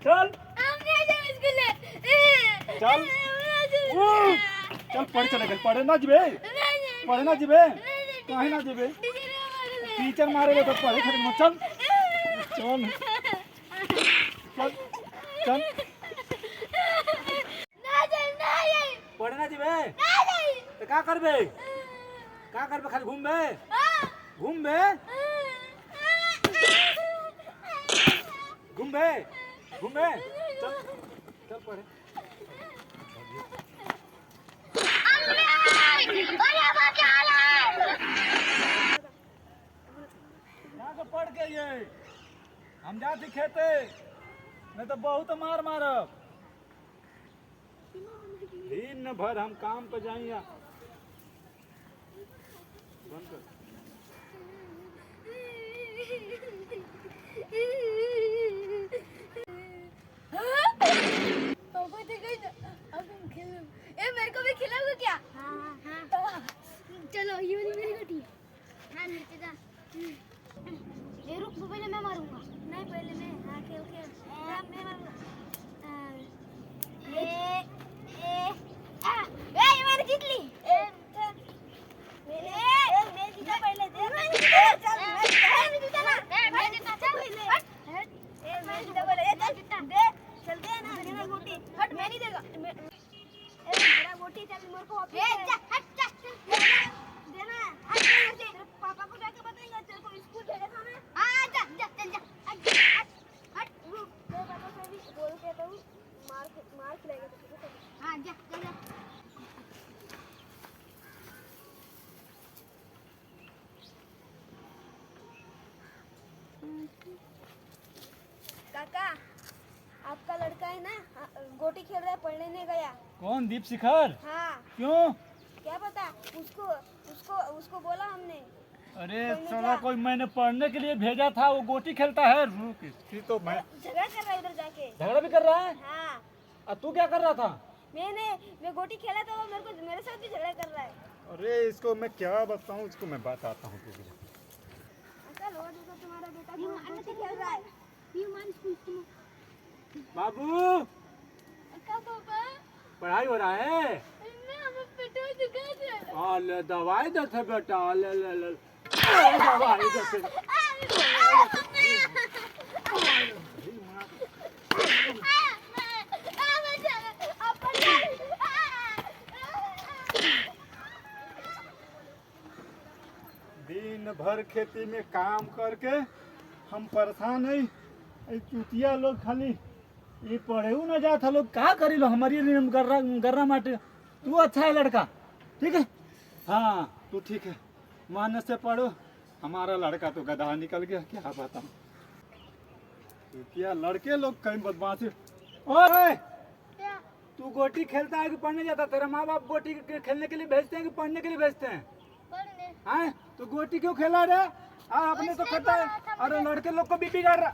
चल हम नहीं जाए स्कूल चल चल पढ़ चले गए पढ़े ना जीबे पढ़े ना जीबे काहे ना जीबे टीचर मारे तो पढ़े खातिर मत चल चल चल चल पढ़े ना जीबे तो का करबे खाली घूमबे घूमबे घूमबे घूमबे चल चल पढ़े यहाँ से पढ़ के ये हम जाती खेते नहीं तो बहुत मार मारब दिन भर हम काम पे जाइए बंद कर पापा तो गई ना अब हम खेलो मेरे को भी खिलाओगे क्या हाँ चलो ये वाली मेरी गोटी हाँ नीचे जा ये रुक पहले मैं मारूंगा नहीं पहले मैं हाँ खेल मैं मारूंगा ये मैंने जीत ली मैं जीता पहले चल मैं जीता ना मैं जीता चल पहले मैं जीता पहले चल दे चल दे ना मेरा गोटी हट मैं नहीं देगा मेरा गोटी चल मेरे को वापस जा हट जा देना हट तेरे पापा को जाके बताएंगे तेरे को स्कूल भेजा था मैं हां जा जा चल जा हट रुक तेरे पापा से भी बोल के तो मार खिलाएगा तुझे हां जा चल जा काका आपका लड़का है ना गोटी खेल रहा है पढ़ने नहीं गया कौन दीप शिखर हाँ क्यों क्या पता उसको उसको उसको बोला हमने अरे साला कोई मैंने पढ़ने के लिए भेजा था वो गोटी खेलता है रुक इसकी तो मैं झगड़ा कर रहा है उधर जाके झगड़ा भी कर रहा है हाँ और तू क्या कर रहा था मैं गोटी खेला तो वो मेरे साथ भी झगड़ा कर रहा है अरे इसको मैं क्या बताऊं इसको मैं बताता हूँ तुझे अंकल वो देखो तुम्हारा बेटा गोटी खेल रहा है बाबू अंकल पापा पढ़ाई हो रहा है ना हमें पेटो दुखा है ले दवाई दे थे बेटा ले ले ले दवाई दे थे दिन भर खेती में काम करके हम परेशान है चुतिया लोग खाली ये पढ़े ना जाता लोग क्या करी लो हमारी गर्रा माटे तू अच्छा है लड़का ठीक है हाँ तू ठीक है मन से पढ़ो हमारा लड़का तो गधा निकल गया क्या बताऊं चुतिया लड़के लोग कहीं बदमाशी ओए तू गोटी खेलता है कि पढ़ने जाता तेरा माँ बाप गोटी खेलने के लिए भेजते हैं कि पढ़ने के लिए भेजते हैं हैं तो गोटी क्यों खेला रे अपने तो खाता है अरे लड़के लोग को भी बिगाड़ रहा